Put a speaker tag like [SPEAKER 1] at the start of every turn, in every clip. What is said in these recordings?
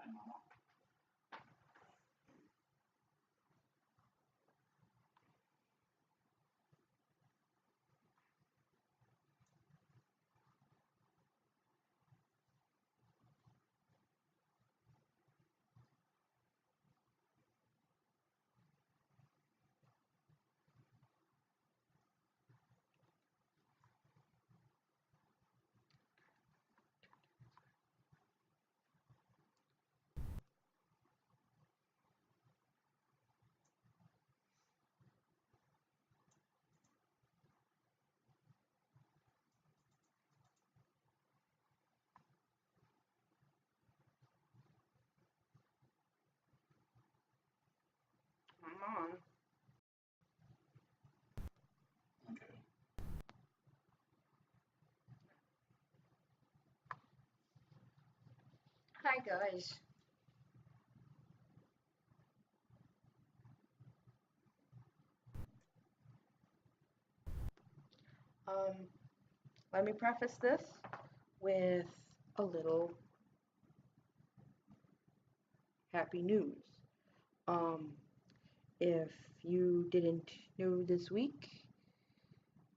[SPEAKER 1] Come on.
[SPEAKER 2] Okay.
[SPEAKER 1] Hi guys. Um, Let me preface this with a little happy news. Um, if you didn't know this week,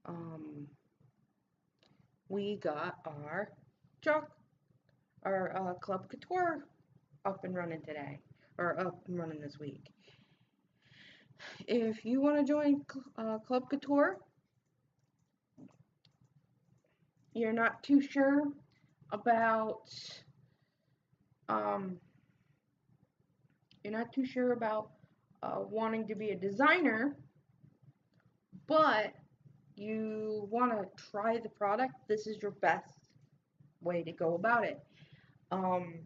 [SPEAKER 1] um, we got our Club Couture up and running today, or up and running this week. If you want to join Club Couture, you're not too sure about um, wanting to be a designer, but you want to try the product, this is your best way to go about it. Um,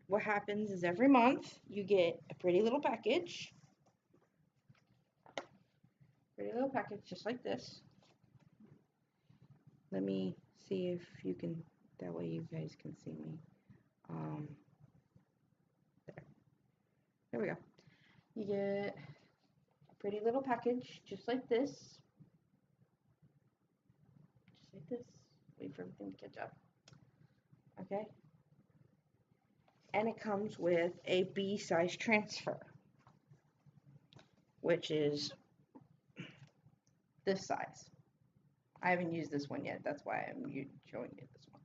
[SPEAKER 1] what happens is every month you get a pretty little package just like this. Let me see if you can, that way you guys can see me. There we go. You get a pretty little package just like this. Just like this. Wait for everything to catch up. Okay. And it comes with a B size transfer, which is this size. I haven't used this one yet. That's why I'm showing you this one.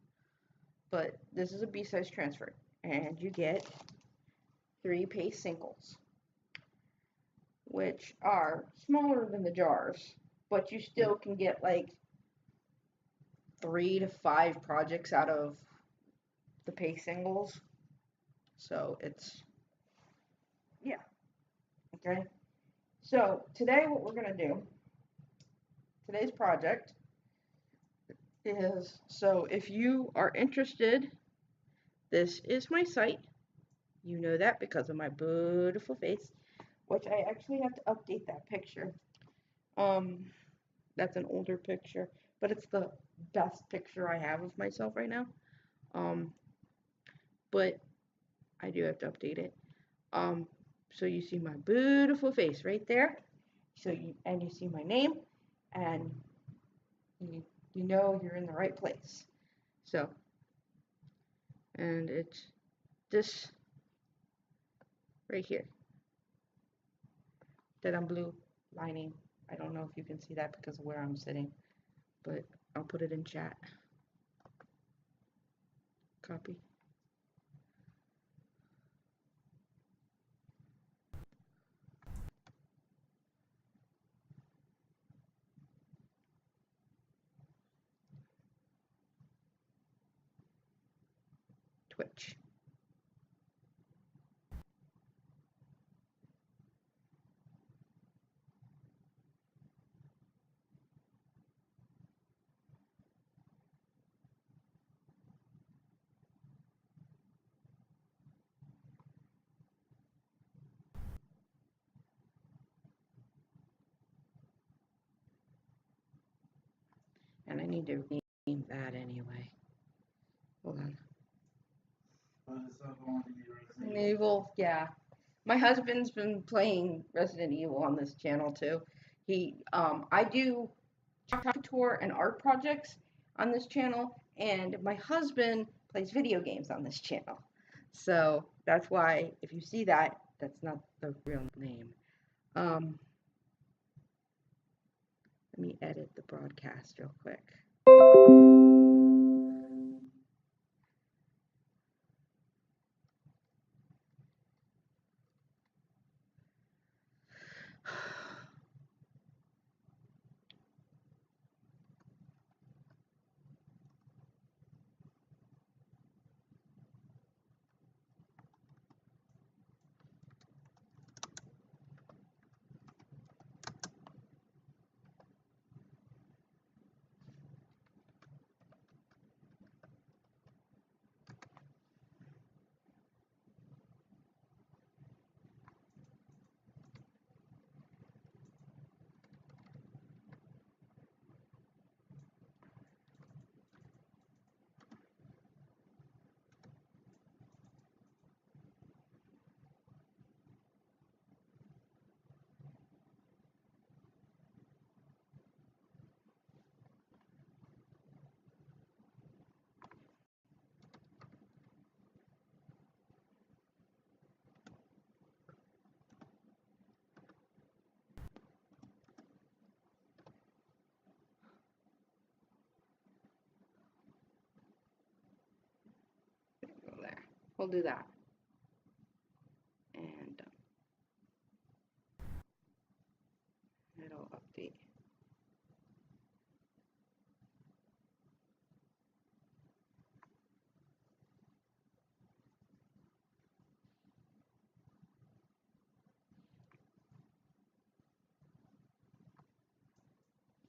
[SPEAKER 1] But this is a B size transfer, and you get 3 paste singles, which are smaller than the jars, but you still can get like 3 to 5 projects out of the paste singles. So it's, yeah, okay. So today what we're gonna do, today's project is, so if you are interested, this is my site. You know that because of my beautiful face, which I actually have to update that picture. That's an older picture, but it's the best picture I have of myself right now. But I do have to update it. So you see my beautiful face right there. So you see my name, and you know you're in the right place. So, and it's this right here that I'm blue lining. I don't know if you can see that because of where I'm sitting, but I'll put it in chat. Copy. Twitch. And I need to rename that anyway. Hold on. Resident Evil, yeah. My husband's been playing Resident Evil on this channel too. I do tour and art projects on this channel, and my husband plays video games on this channel. So that's why if you see that, that's not the real name. Let me edit the broadcast real quick. Go there. We'll do that. And it'll update.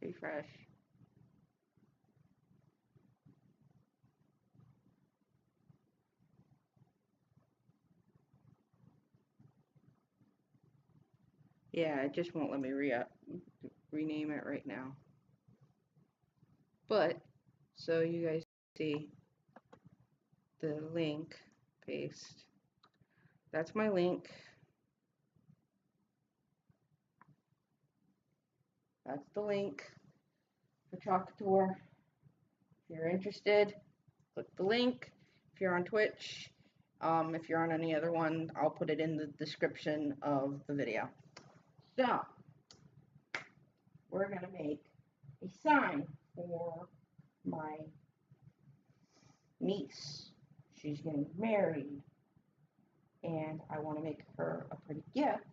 [SPEAKER 1] Refresh. Yeah, it just won't let me rename it right now. But, so you guys see the link, paste. That's my link. That's the link for Chalkator. If you're interested, click the link. If you're on Twitch, if you're on any other one, I'll put it in the description of the video. So, we're going to make a sign for my niece. She's getting married, and I want to make her a pretty gift,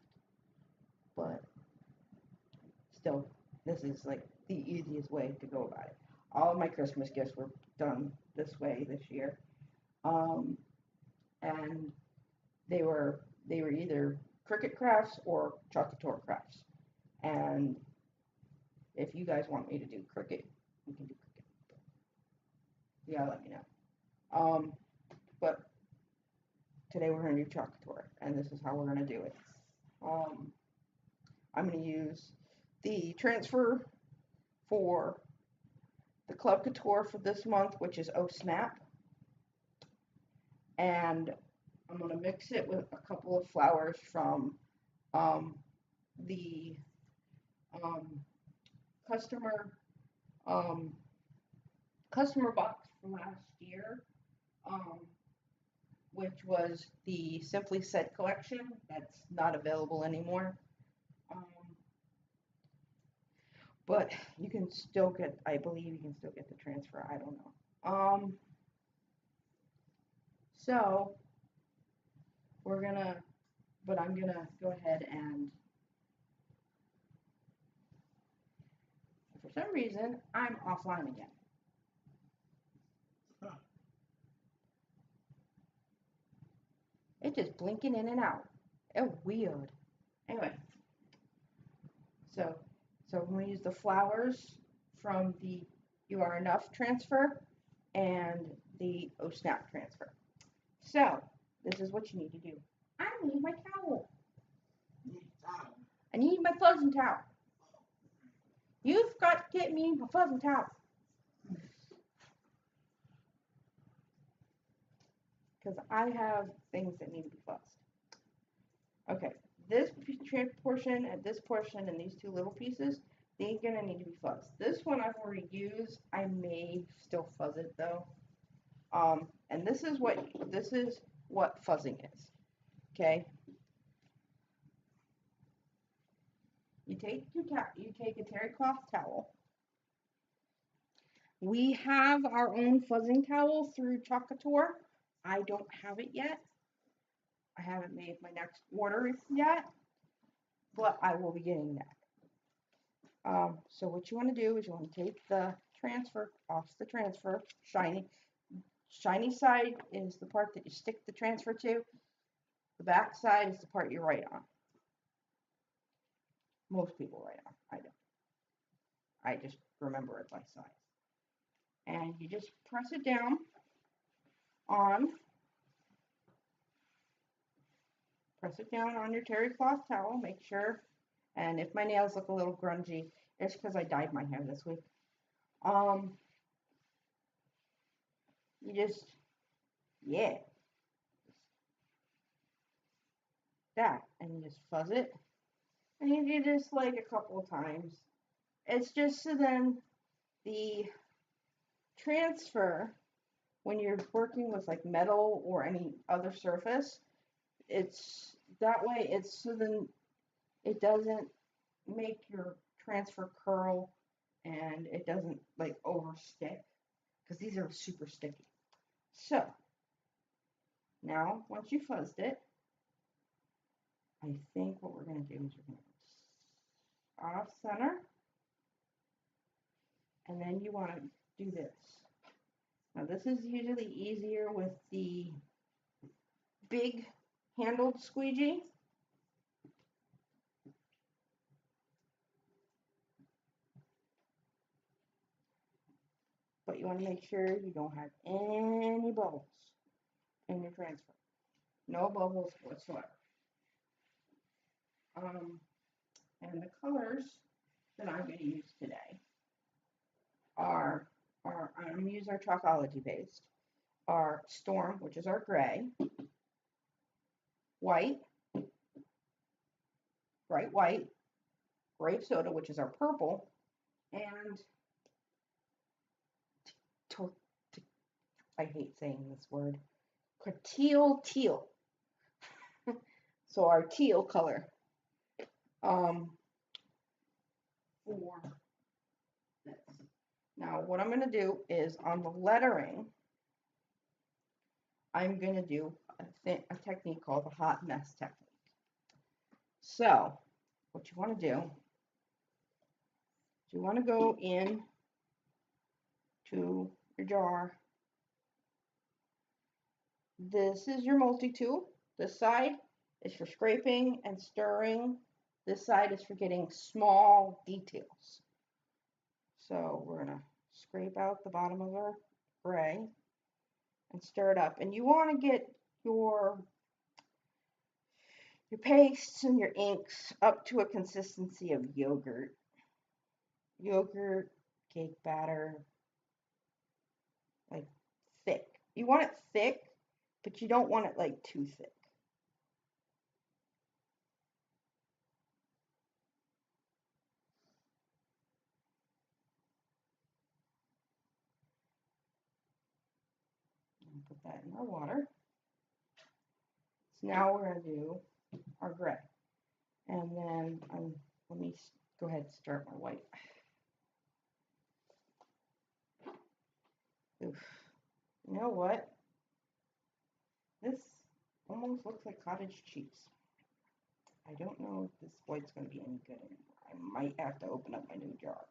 [SPEAKER 1] but still, this is like the easiest way to go about it. All of my Christmas gifts were done this way this year, and they were either Cricut crafts or Chalkator crafts. And if you guys want me to do Cricut, we can do Cricut. Yeah, let me know. But today we're going to do Chalkator, and this is how we're going to do it. I'm going to use the transfer for the Club Couture for this month, which is Oh Snap. And I'm going to mix it with a couple of flowers from the customer box from last year, which was the Simply Said collection. That's not available anymore. But you can still get, I believe you can still get the transfer. I don't know. So we're gonna, but I'm gonna go ahead and, for some reason, I'm offline again. It's just blinking in and out. Oh, weird. Anyway, so I'm gonna use the flowers from the You Are Enough transfer and the Oh Snap transfer. So this is what you need to do. I need my towel. I need my fuzzy towel. You've got to get me my fuzzy towel. Because I have things that need to be fuzzed. Okay, this portion and this portion and these two little pieces, they're going to need to be fuzzed. This one I've already used. I may still fuzz it though. And this is what fuzzing is. Okay? You take a terry cloth towel. We have our own fuzzing towel through Chocator. I don't have it yet. I haven't made my next order yet, but I will be getting that. So what you want to do is you want to take the transfer off the transfer, shiny side is the part that you stick the transfer to. The back side is the part you write on. Most people write on. I don't. I just remember it by size. And you just press it down on your terry cloth towel. Make sure. And if my nails look a little grungy, it's because I dyed my hair this week. You just, yeah, that, and you just fuzz it, and you do this like a couple of times. It's just so then the transfer, when you're working with like metal or any other surface, it's that way. It's so then it doesn't make your transfer curl, and it doesn't like overstick, because these are super sticky. So now once you fuzzed it, I think what we're going to do is we're going to off center, and then you want to do this. Now this is usually easier with the big handled squeegee. But you want to make sure you don't have any bubbles in your transfer. No bubbles whatsoever. And the colors that I'm going to use today are I'm going to use our Chalkology paste, are Storm, which is our gray, white, bright white, grape soda, which is our purple, and I hate saying this word, teal. So our teal color for this. Now what I'm going to do is on the lettering, I'm going to do a technique called the hot mess technique. So what you want to do is you want to go in to your jar. This is your multi-tool. This side is for scraping and stirring. This side is for getting small details. So we're going to scrape out the bottom of our gray and stir it up. And you want to get your pastes and your inks up to a consistency of yogurt, cake batter, like thick. You want it thick, but you don't want it like too thick. And put that in our water. So now we're going to do our gray. And then let me go ahead and start my white. Oof. You know what? This almost looks like cottage cheese. I don't know if this white's going to be any good anymore. I might have to open up my new jar.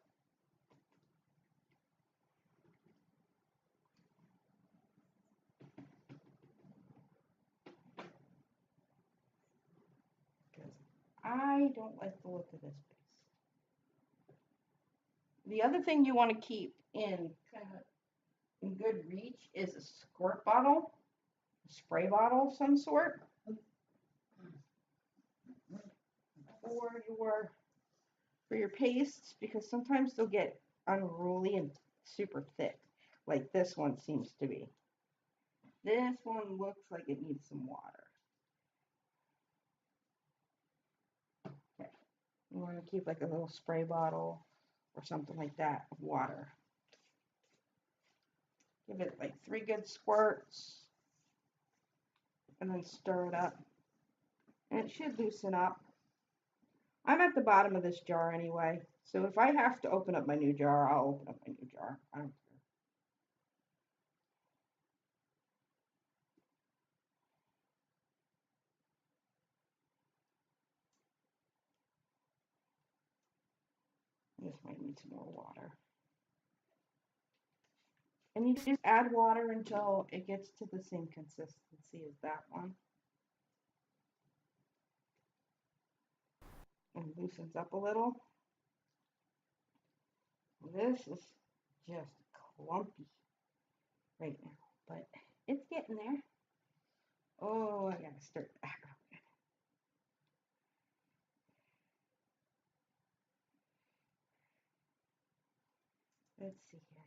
[SPEAKER 1] Because I don't like the look of this paste. The other thing you want to keep in good reach is a squirt bottle, a spray bottle of some sort, for your pastes, because sometimes they'll get unruly and super thick, like this one seems to be. This one looks like it needs some water. Okay, you want to keep like a little spray bottle or something like that of water. Give it like 3 good squirts. and then stir it up. And it should loosen up. I'm at the bottom of this jar anyway, so if I have to open up my new jar, I'll open up my new jar. I don't care. This might need some more water. And you just add water until it gets to the same consistency as that one. And loosens up a little. This is just clumpy right now, but it's getting there. Oh, I gotta start back up. Let's see here.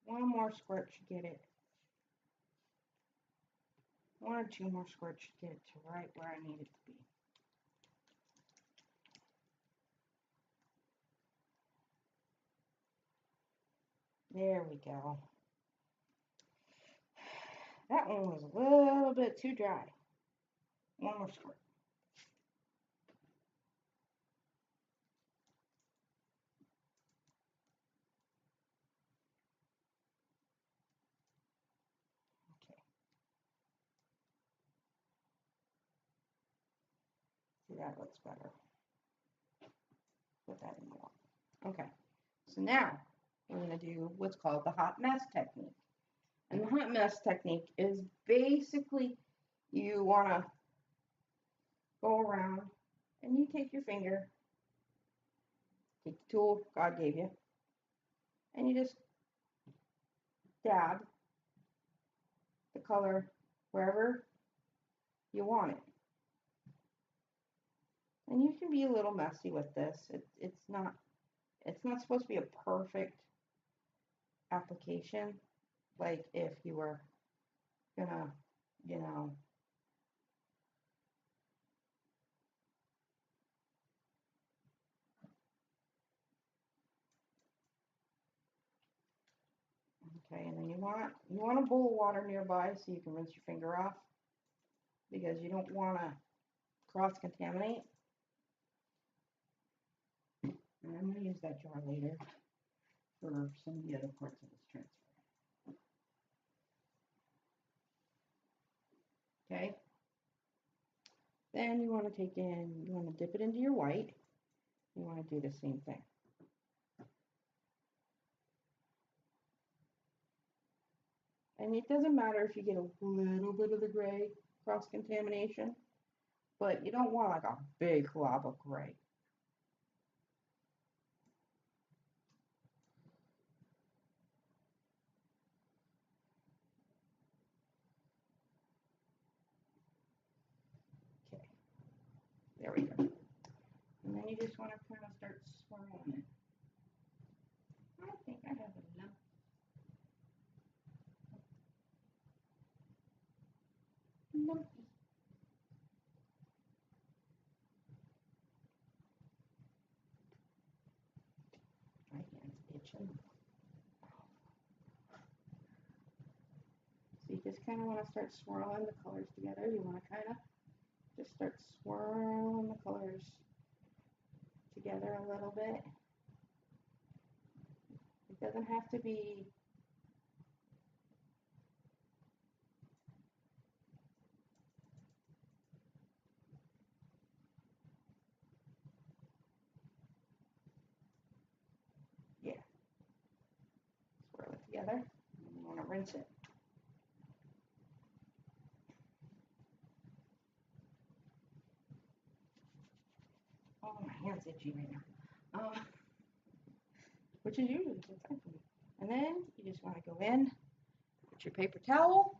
[SPEAKER 1] One more squirt should get it. One or two more squirts should get it to right where I need it to be. There we go. That one was a little bit too dry. One more squirt. Okay. See, that looks better. Put that in the water. Okay. So now we're going to do what's called the hot mess technique. And the hot mess technique is basically you want to go around and you take your finger, take the tool God gave you, and you just dab the color wherever you want it. And you can be a little messy with this. It's not supposed to be a perfect application, like if you were gonna, you know, okay, and then you want a bowl of water nearby so you can rinse your finger off, because you don't want to cross-contaminate. And I'm going to use that jar later for some of the other parts of this transfer. Okay. Then you want to dip it into your white. You want to do the same thing. And it doesn't matter if you get a little bit of the gray cross-contamination, but you don't want like a big glob of gray. Okay, there we go. And then you just want to kind of start swirling it. I think I have enough. Lumpy. My hand's itching. So you just kind of want to start swirling the colors together. You want to kind of just start swirling the colors together a little bit. It doesn't have to be yeah. Swirl it together. And you want to rinse it. Oh, my hand's itchy right now. Which is usually a good sign for me. And then you just want to go in with your paper towel,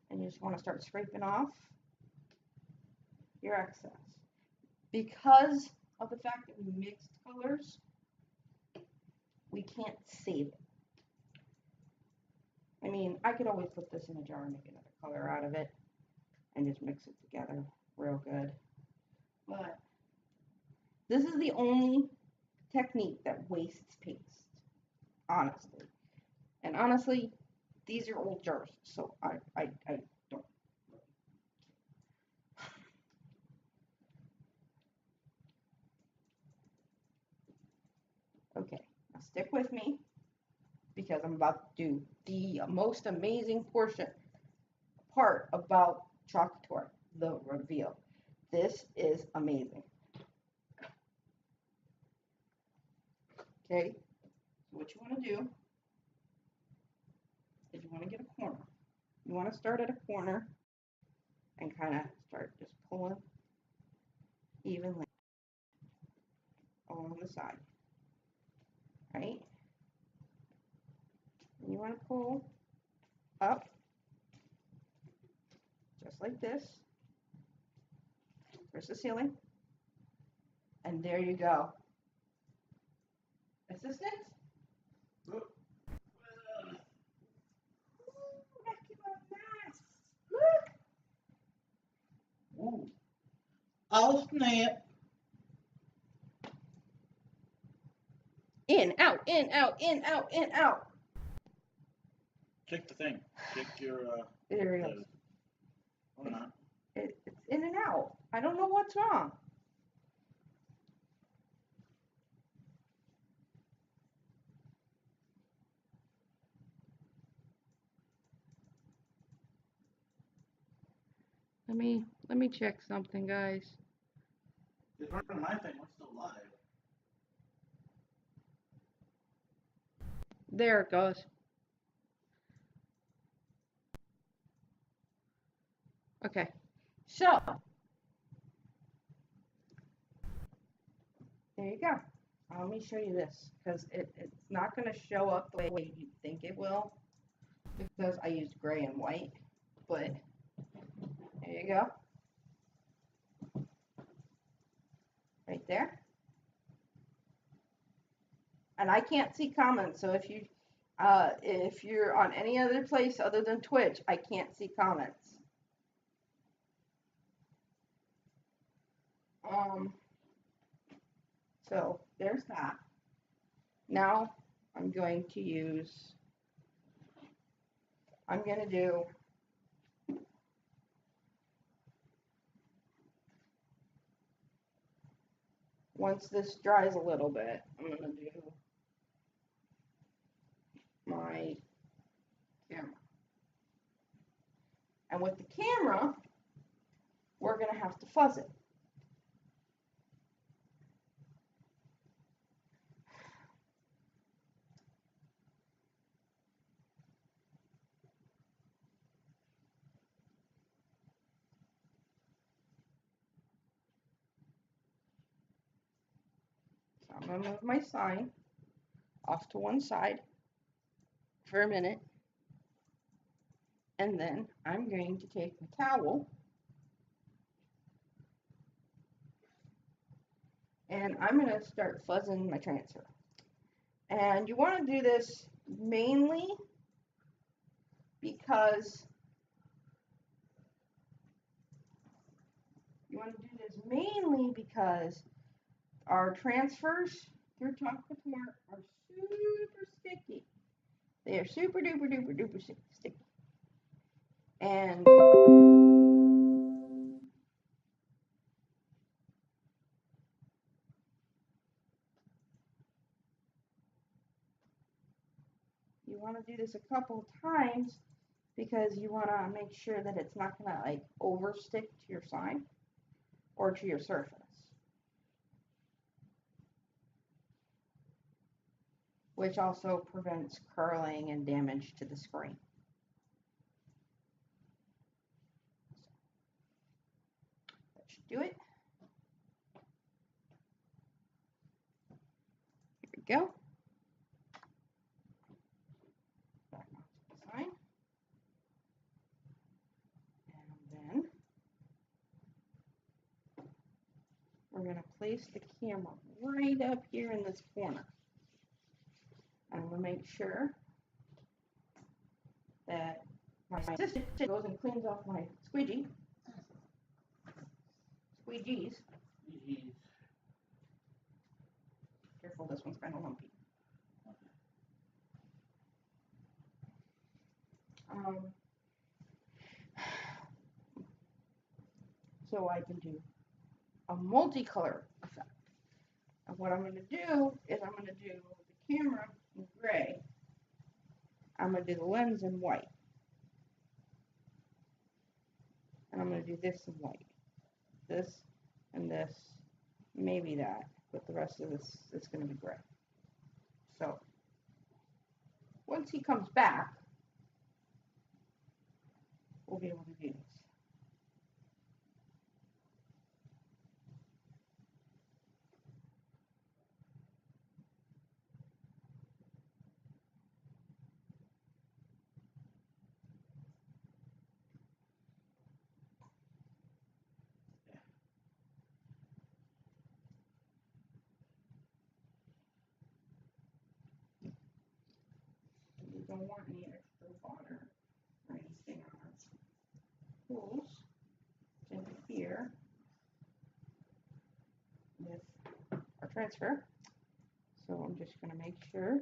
[SPEAKER 1] and you just want to start scraping off your excess. Because of the fact that we mixed colors, we can't save it. I mean, I could always put this in a jar and make another color out of it and just mix it together real good. But this is the only technique that wastes paste, honestly. And honestly, these are old jars, so I don't really stick with me because I'm about to do the most amazing part about Chocolate Tour, the reveal. This is amazing. Okay, so what you want to do is you want to get a corner. You want to start at a corner and kind of start just pulling evenly along the side, right? And you want to pull up just like this towards the ceiling, and there you go. Assistant? Look.
[SPEAKER 2] Ooh. Oh, snap.
[SPEAKER 1] In, out, in, out, in, out, in, out.
[SPEAKER 2] Check the thing. Check your,
[SPEAKER 1] There it goes.
[SPEAKER 2] Or not.
[SPEAKER 1] It's in and out. I don't know what's wrong. Let me check something, guys.
[SPEAKER 2] It's running my thing. We're still live.
[SPEAKER 1] There it goes. Okay, so there you go. Let me show you this because it's not going to show up the way you think it will because I used gray and white, but there you go. Right there. And I can't see comments, so if you're on any other place other than Twitch, I can't see comments. So there's that. Now I'm going to do once this dries a little bit, I'm going to do my camera. And with the camera, we're going to have to fuzz it. So I'm going to move my sign off to one side for a minute. And then I'm going to take my towel and I'm going to start fuzzing my transfer. And you want to do this mainly because our transfers through Chocolate Tour are super sticky. They are super duper duper duper sticky. And you want to do this a couple times because you want to make sure that it's not going to like overstick to your sign or to your surface. Which also prevents curling and damage to the screen. That should do it. Here we go. Back onto the sign. And then we're going to place the camera right up here in this corner. I'm going to make sure that my assistant goes and cleans off my squeegees. Careful, this one's kind of lumpy. So I can do a multicolor effect. And what I'm going to do is I'm going to do the camera in gray. I'm going to do the lens in white. And I'm going to do this in white. This and this, maybe that, but the rest of this is going to be gray. So once he comes back, we'll be able to do this. We don't want any extra water or anything on our tools to interfere with our transfer. So I'm just going to make sure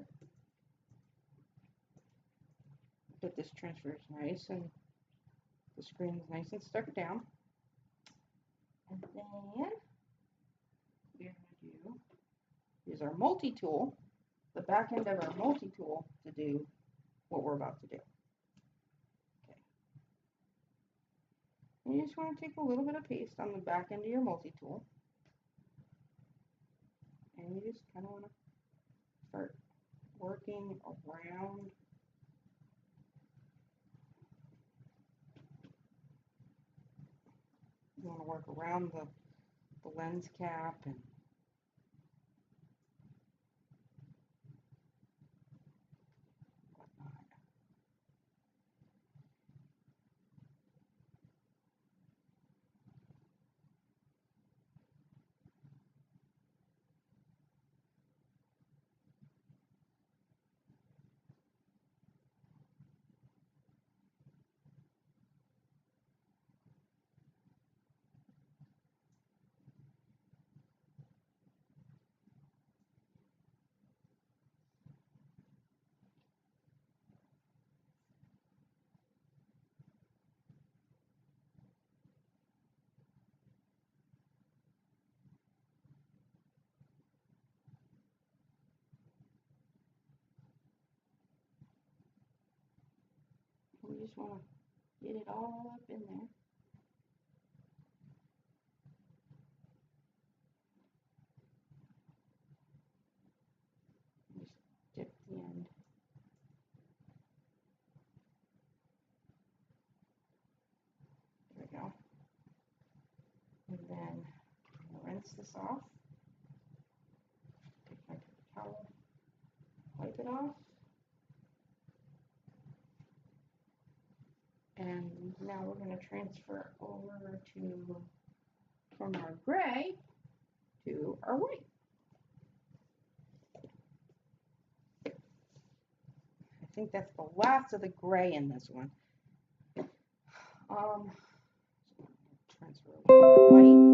[SPEAKER 1] that this transfer is nice and the screen is nice and stuck down. And then we're going to use our multi-tool, the back end of our multi-tool, to do what we're about to do. Okay. And you just want to take a little bit of paste on the back end of your multi-tool. And you just kind of want to start working around you want to work around the lens cap and whatnot. We just want to get it all up in there. Just dip the end. There we go. And then I'm gonna rinse this off. Take my towel, wipe it off. And now we're going to transfer over from our gray to our white. I think that's the last of the gray in this one. So transfer over to white.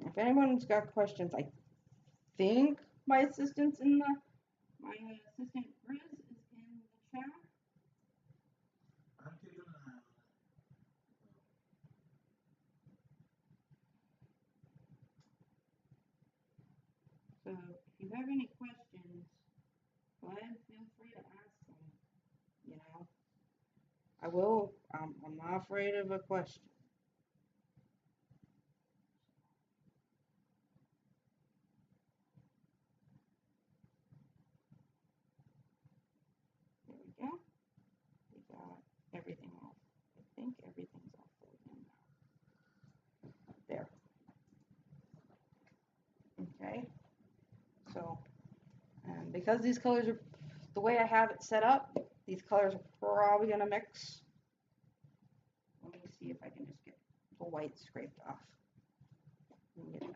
[SPEAKER 1] If anyone's got questions, I think my assistant Grizz is in the chat.
[SPEAKER 2] I'm keeping an eye on it.
[SPEAKER 1] So if you have any questions, go ahead, feel free to ask them. You know, I will. I'm not afraid of a question. There we go. We got everything off. I think everything's off there. Okay. So, because these colors are the way I have it set up, these colors are probably going to mix. Let me see if I can just get the white scraped off. Get that.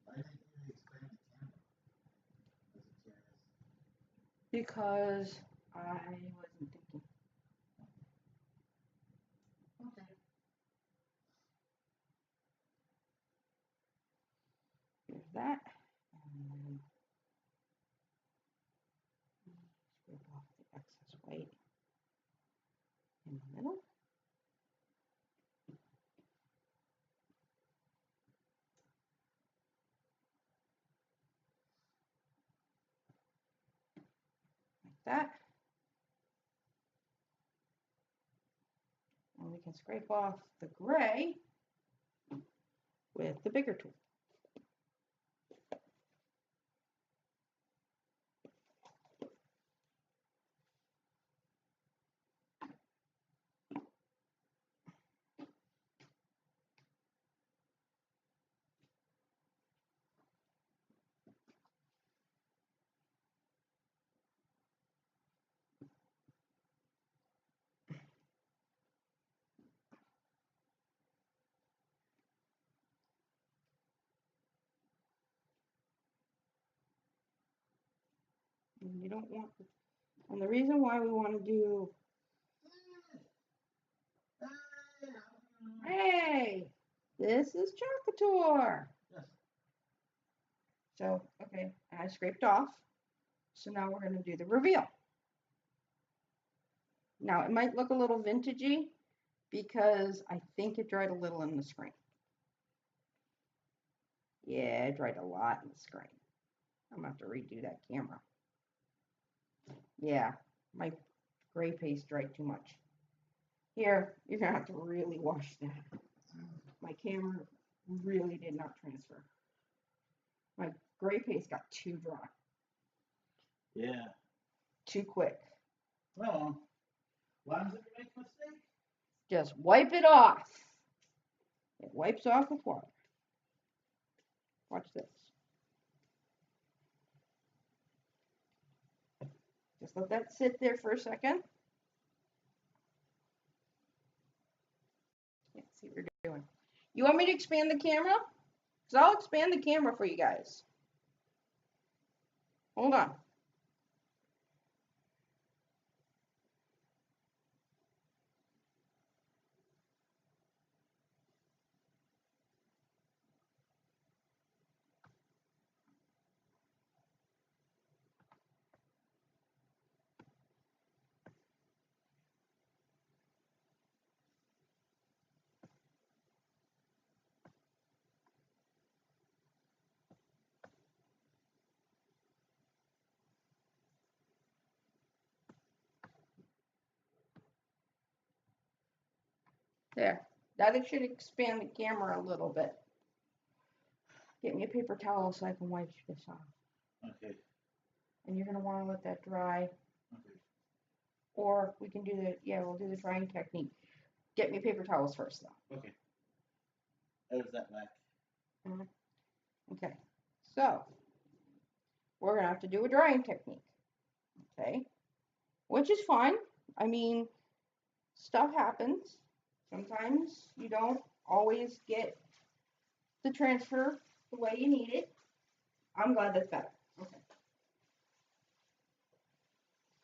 [SPEAKER 2] Why didn't you expand the camera? I was curious.
[SPEAKER 1] Because I wasn't thinking.
[SPEAKER 2] Okay.
[SPEAKER 1] There's that. in the middle. Like that. And we can scrape off the gray with the bigger tool. And you don't want, and the reason why we want to do, hey, this is Chocator.
[SPEAKER 2] Yes.
[SPEAKER 1] So, okay, I scraped off. So now we're going to do the reveal. Now it might look a little vintagey because I think it dried a little in the screen. Yeah, it dried a lot in the screen. I'm going to have to redo that camera. Yeah, my gray paste dried too much. Here, you're going to have to really wash that. My camera really did not transfer. My gray paste got too dry.
[SPEAKER 2] Yeah.
[SPEAKER 1] Too quick.
[SPEAKER 2] Well, why does it make a mistake?
[SPEAKER 1] Just wipe it off. It wipes off with water. Watch this. Just let that sit there for a second. Let's see what we're doing. You want me to expand the camera? Because I'll expand the camera for you guys. Hold on. There. That should expand the camera a little bit. Get me a paper towel so I can wipe this off.
[SPEAKER 2] Okay.
[SPEAKER 1] And you're going to want to let that dry.
[SPEAKER 2] Okay.
[SPEAKER 1] Or we can do we'll do the drying technique. Get me paper towels first, though.
[SPEAKER 2] Okay. There's that back.
[SPEAKER 1] Okay. So, we're going to have to do a drying technique. Okay. Which is fine. I mean, stuff happens. Sometimes you don't always get the transfer the way you need it. I'm glad that's better. Okay.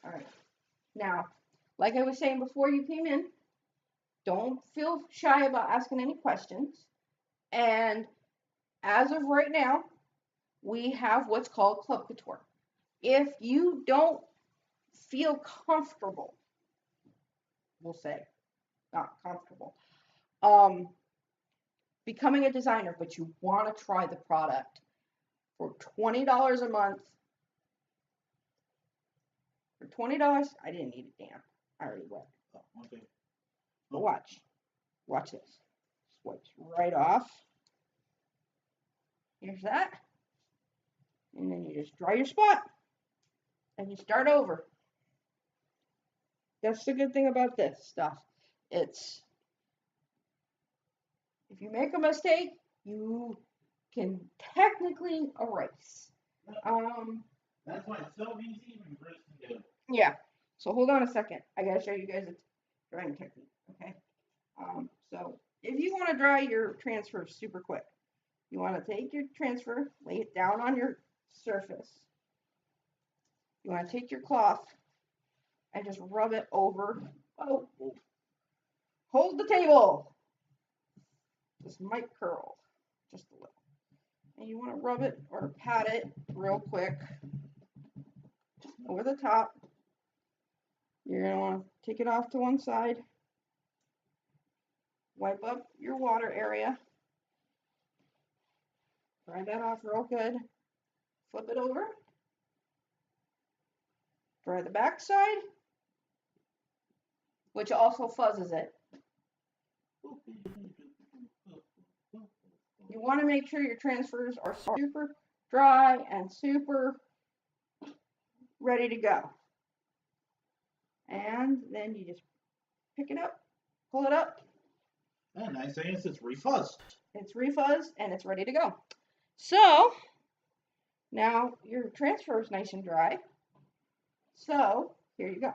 [SPEAKER 1] All right. Now, like I was saying before you came in, don't feel shy about asking any questions. And as of right now, we have what's called Club Couture. If you don't feel comfortable, we'll say, not comfortable, becoming a designer, but you want to try the product for $20 a month. For $20, I didn't need it damp. I already wet.
[SPEAKER 2] Oh, okay.
[SPEAKER 1] But watch this. Swipes right off. Here's that. And then you just dry your spot and you start over. That's the good thing about this stuff. It's, if you make a mistake, you can technically erase.
[SPEAKER 2] That's why it's so easy when first to do.
[SPEAKER 1] Yeah. So hold on a second. I gotta show you guys a drying technique. Okay. So if you want to dry your transfer super quick, you want to take your transfer, lay it down on your surface. You want to take your cloth and just rub it over. Oh, hold the table. This might curl just a little. And you want to rub it or pat it real quick over the top. You're going to want to take it off to one side. wipe up your water area. Dry that off real good. Flip it over. Dry the back side, which also fuzzes it. You want to make sure your transfers are super dry and super ready to go. And then you just pick it up, pull it up.
[SPEAKER 2] And nice thing is it's refuzzed.
[SPEAKER 1] It's refuzzed and it's ready to go. So now your transfer is nice and dry. So here you go.